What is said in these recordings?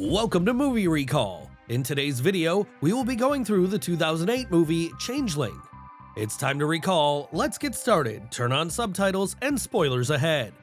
Welcome to Movie Recall. In today's video, we will be going through the 2008 movie Changeling. It's time to recall, let's get started, turn on subtitles, and spoilers ahead.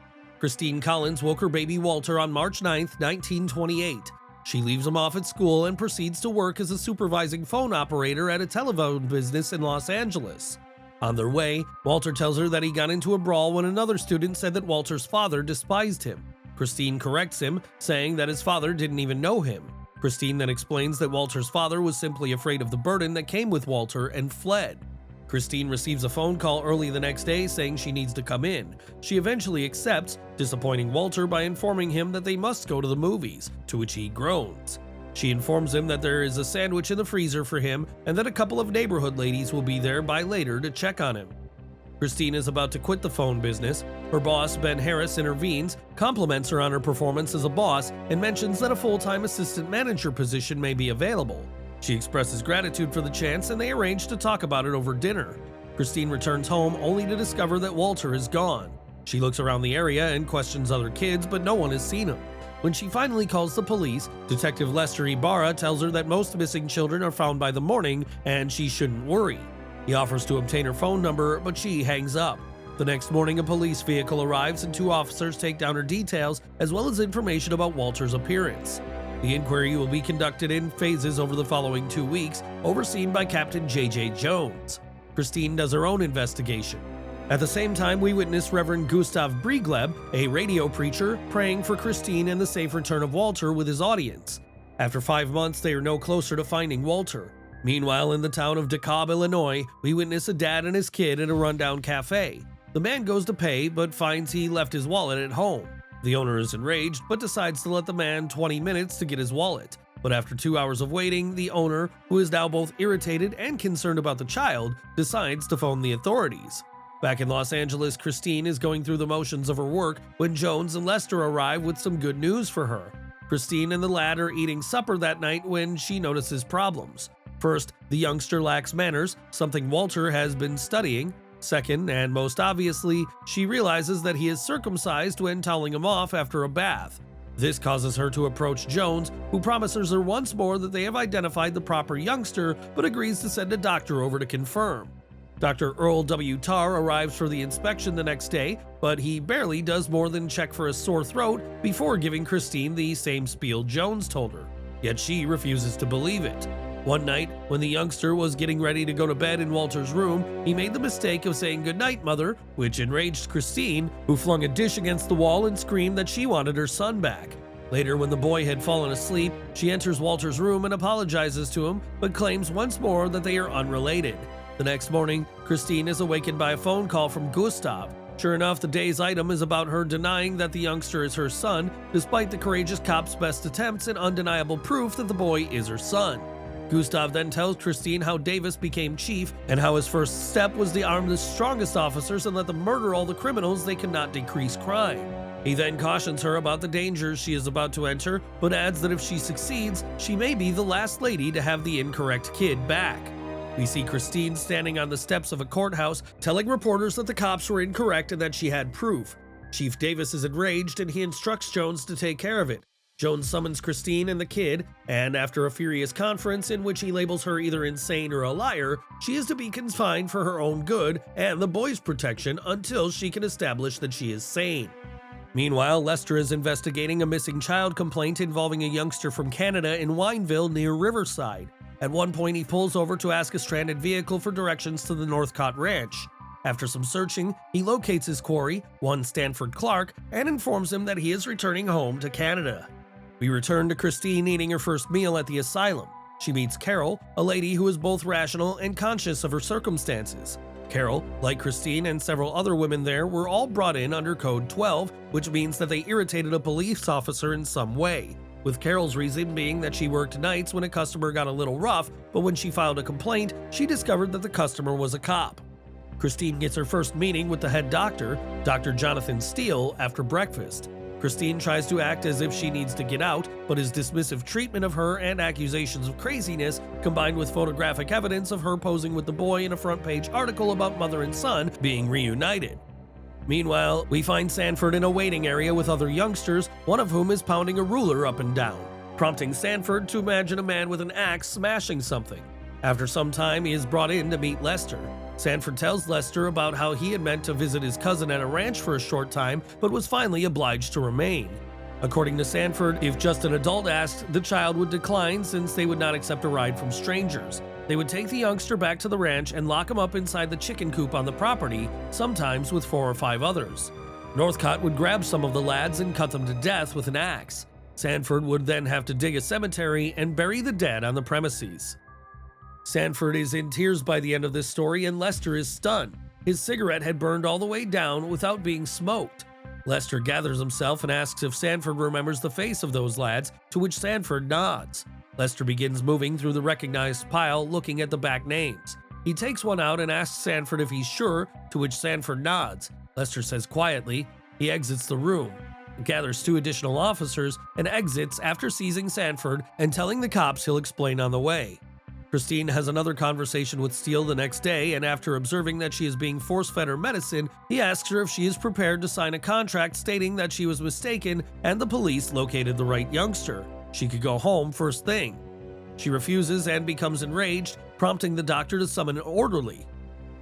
Christine Collins woke her baby Walter on March 9, 1928. She leaves him off at school and proceeds to work as a supervising phone operator at a telephone business in Los Angeles. On their way, Walter tells her that he got into a brawl when another student said that Walter's father despised him. Christine corrects him, saying that his father didn't even know him. Christine then explains that Walter's father was simply afraid of the burden that came with Walter and fled. Christine receives a phone call early the next day saying she needs to come in. She eventually accepts, disappointing Walter by informing him that they must go to the movies, to which he groans. She informs him that there is a sandwich in the freezer for him and that a couple of neighborhood ladies will be there by later to check on him. Christine is about to quit the phone business. Her boss, Ben Harris, intervenes, compliments her on her performance as a boss, and mentions that a full-time assistant manager position may be available. She expresses gratitude for the chance and they arrange to talk about it over dinner. Christine returns home only to discover that Walter is gone. She looks around the area and questions other kids, but no one has seen him. When she finally calls the police, Detective Lester Ibarra tells her that most missing children are found by the morning and she shouldn't worry. He offers to obtain her phone number, but she hangs up. The next morning, a police vehicle arrives and two officers take down her details as well as information about Walter's appearance. The inquiry will be conducted in phases over the following 2 weeks, overseen by Captain J.J. Jones. Christine does her own investigation. At the same time, we witness Reverend Gustav Briegleb, a radio preacher, praying for Christine and the safe return of Walter with his audience. After 5 months, they are no closer to finding Walter. Meanwhile, in the town of DeKalb, Illinois, we witness a dad and his kid in a rundown cafe. The man goes to pay, but finds he left his wallet at home. The owner is enraged, but decides to let the man 20 minutes to get his wallet. But after 2 hours of waiting, the owner, who is now both irritated and concerned about the child, decides to phone the authorities. Back in Los Angeles, Christine is going through the motions of her work when Jones and Lester arrive with some good news for her. Christine and the lad are eating supper that night when she notices problems. First, the youngster lacks manners, something Walter has been studying. Second, and most obviously, she realizes that he is circumcised when toweling him off after a bath. This causes her to approach Jones, who promises her once more that they have identified the proper youngster, but agrees to send a doctor over to confirm. Dr. Earl W. Tarr arrives for the inspection the next day, but he barely does more than check for a sore throat before giving Christine the same spiel Jones told her. Yet she refuses to believe it. One night, when the youngster was getting ready to go to bed in Walter's room, he made the mistake of saying "Good night, mother," which enraged Christine, who flung a dish against the wall and screamed that she wanted her son back. Later, when the boy had fallen asleep, she enters Walter's room and apologizes to him, but claims once more that they are unrelated. The next morning, Christine is awakened by a phone call from Gustav. Sure enough, the day's item is about her denying that the youngster is her son, despite the courageous cop's best attempts and undeniable proof that the boy is her son. Gustav then tells Christine how Davis became chief and how his first step was to arm the strongest officers and let them murder all the criminals they could not decrease crime. He then cautions her about the dangers she is about to enter, but adds that if she succeeds, she may be the last lady to have the incorrect kid back. We see Christine standing on the steps of a courthouse, telling reporters that the cops were incorrect and that she had proof. Chief Davis is enraged and he instructs Jones to take care of it. Jones summons Christine and the kid, and after a furious conference in which he labels her either insane or a liar, she is to be confined for her own good and the boy's protection until she can establish that she is sane. Meanwhile, Lester is investigating a missing child complaint involving a youngster from Canada in Wineville near Riverside. At one point, he pulls over to ask a stranded vehicle for directions to the Northcott Ranch. After some searching, he locates his quarry, one Stanford Clark, and informs him that he is returning home to Canada. We return to Christine eating her first meal at the asylum. She meets Carol, a lady who is both rational and conscious of her circumstances. Carol, like Christine and several other women there, were all brought in under Code 12, which means that they irritated a police officer in some way, with Carol's reason being that she worked nights when a customer got a little rough, but when she filed a complaint, she discovered that the customer was a cop. Christine gets her first meeting with the head doctor, Dr. Jonathan Steele, after breakfast. Christine tries to act as if she needs to get out, but his dismissive treatment of her and accusations of craziness, combined with photographic evidence of her posing with the boy in a front-page article about mother and son being reunited. Meanwhile, we find Sanford in a waiting area with other youngsters, one of whom is pounding a ruler up and down. prompting Sanford to imagine a man with an axe smashing something. After some time, he is brought in to meet Lester. Sanford tells Lester about how he had meant to visit his cousin at a ranch for a short time, but was finally obliged to remain. According to Sanford, if just an adult asked, the child would decline since they would not accept a ride from strangers. They would take the youngster back to the ranch and lock him up inside the chicken coop on the property, sometimes with 4 or 5 others. Northcott would grab some of the lads and cut them to death with an axe. Sanford would then have to dig a cemetery and bury the dead on the premises. Sanford is in tears by the end of this story, and Lester is stunned. His cigarette had burned all the way down without being smoked. Lester gathers himself and asks if Sanford remembers the face of those lads, to which Sanford nods. Lester begins moving through the recognized pile, looking at the back names. He takes one out and asks Sanford if he's sure, to which Sanford nods. Lester says quietly. He exits the room, gathers 2 additional officers, and exits after seizing Sanford and telling the cops he'll explain on the way. Christine has another conversation with Steele the next day, and after observing that she is being force-fed her medicine, he asks her if she is prepared to sign a contract stating that she was mistaken and the police located the right youngster. She could go home first thing. She refuses and becomes enraged, prompting the doctor to summon an orderly.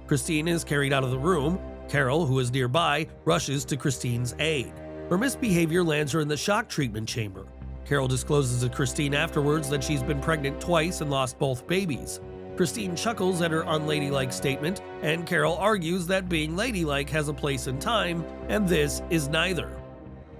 Christine is carried out of the room. Carol, who is nearby, rushes to Christine's aid. Her misbehavior lands her in the shock treatment chamber. Carol discloses to Christine afterwards that she's been pregnant twice and lost both babies. Christine chuckles at her unladylike statement, and Carol argues that being ladylike has a place and time, and this is neither.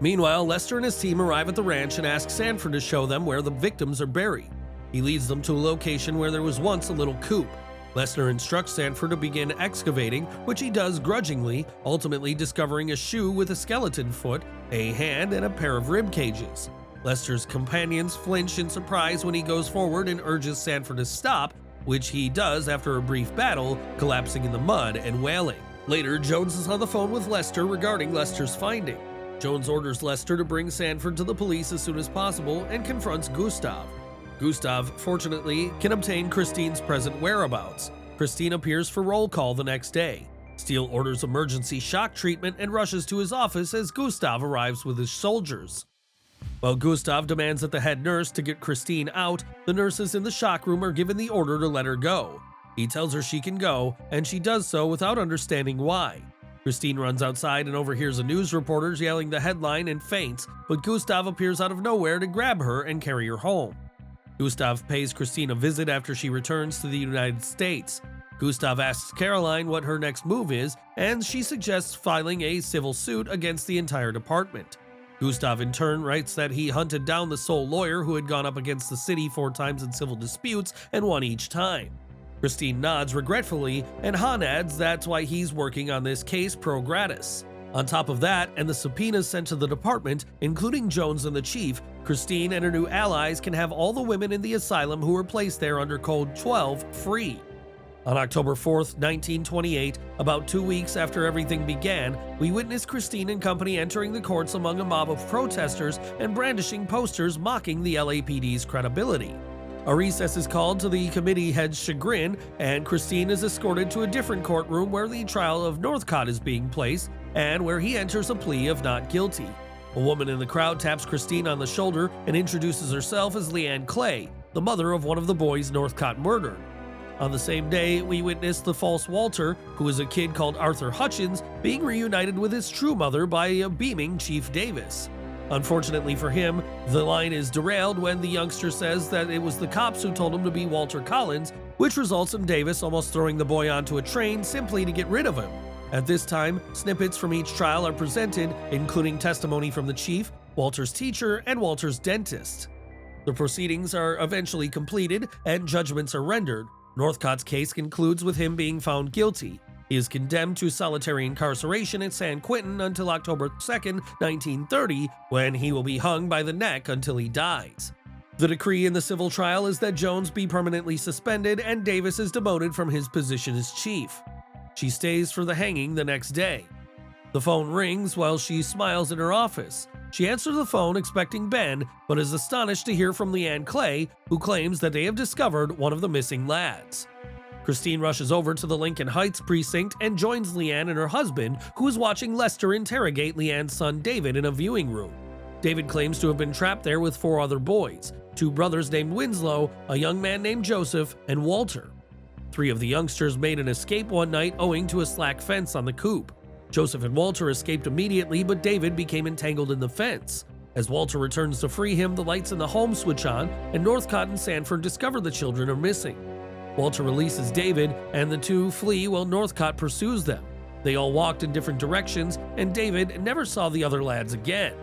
Meanwhile, Lester and his team arrive at the ranch and ask Sanford to show them where the victims are buried. He leads them to a location where there was once a little coop. Lester instructs Sanford to begin excavating, which he does grudgingly, ultimately discovering a shoe with a skeleton foot, a hand, and a pair of rib cages. Lester's companions flinch in surprise when he goes forward and urges Sanford to stop, which he does after a brief battle, collapsing in the mud and wailing. Later, Jones is on the phone with Lester regarding Lester's finding. Jones orders Lester to bring Sanford to the police as soon as possible and confronts Gustav. Gustav, fortunately, can obtain Christine's present whereabouts. Christine appears for roll call the next day. Steele orders emergency shock treatment and rushes to his office as Gustav arrives with his soldiers. While Gustav demands that the head nurse to get Christine out, the nurses in the shock room are given the order to let her go. He tells her she can go, and she does so without understanding why. Christine runs outside and overhears a news reporter yelling the headline and faints, but Gustav appears out of nowhere to grab her and carry her home. Gustav pays Christine a visit after she returns to the United States. Gustav asks Caroline what her next move is, and she suggests filing a civil suit against the entire department. Gustav in turn writes that he hunted down the sole lawyer who had gone up against the city 4 times in civil disputes and won each time. Christine nods regretfully, and Han adds that's why he's working on this case pro gratis. On top of that, and the subpoenas sent to the department, including Jones and the chief, Christine and her new allies can have all the women in the asylum who were placed there under Code 12 free. On October 4th, 1928, about 2 weeks after everything began, we witness Christine and company entering the courts among a mob of protesters and brandishing posters mocking the L.A.P.D's credibility. A recess is called to the committee head's chagrin, and Christine is escorted to a different courtroom where the trial of Northcott is being placed, and where he enters a plea of not guilty. A woman in the crowd taps Christine on the shoulder and introduces herself as Leanne Clay, the mother of one of the boys Northcott murdered. On the same day, we witness the false Walter, who is a kid called Arthur Hutchins, being reunited with his true mother by a beaming Chief Davis. Unfortunately for him, the line is derailed when the youngster says that it was the cops who told him to be Walter Collins, which results in Davis almost throwing the boy onto a train simply to get rid of him. At this time, snippets from each trial are presented, including testimony from the chief, Walter's teacher, and Walter's dentist. The proceedings are eventually completed and judgments are rendered. Northcott's case concludes with him being found guilty. He is condemned to solitary incarceration at San Quentin until October 2, 1930, when he will be hung by the neck until he dies. The decree in the civil trial is that Jones be permanently suspended and Davis is demoted from his position as chief. She stays for the hanging the next day. The phone rings while she smiles in her office. She answers the phone expecting Ben, but is astonished to hear from Leanne Clay, who claims that they have discovered one of the missing lads. Christine rushes over to the Lincoln Heights precinct and joins Leanne and her husband, who is watching Lester interrogate Leanne's son David in a viewing room. David claims to have been trapped there with 4 other boys. two brothers named Winslow, a young man named Joseph, and Walter. Three of the youngsters made an escape one night owing to a slack fence on the coop. Joseph and Walter escaped immediately, but David became entangled in the fence. As Walter returns to free him, the lights in the home switch on, and Northcott and Sanford discover the children are missing. Walter releases David, and the two flee while Northcott pursues them. They all walked in different directions, and David never saw the other lads again.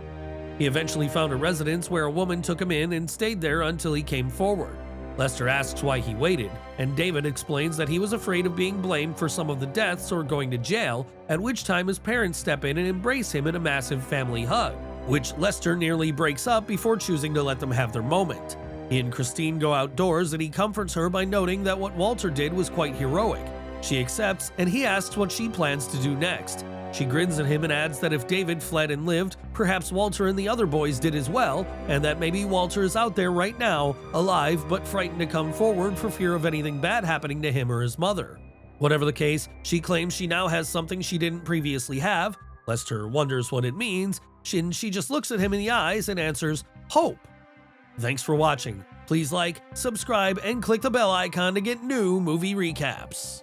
He eventually found a residence where a woman took him in and stayed there until he came forward. Lester asks why he waited, and David explains that he was afraid of being blamed for some of the deaths or going to jail, at which time his parents step in and embrace him in a massive family hug, which Lester nearly breaks up before choosing to let them have their moment. He and Christine go outdoors, and he comforts her by noting that what Walter did was quite heroic. She accepts, and he asks what she plans to do next. She grins at him and adds that if David fled and lived, perhaps Walter and the other boys did as well, and that maybe Walter is out there right now, alive but frightened to come forward for fear of anything bad happening to him or his mother. Whatever the case, she claims she now has something she didn't previously have. Lester wonders what it means, and she just looks at him in the eyes and answers, "Hope." Thanks for watching. Please like, subscribe, and click the bell icon to get new movie recaps.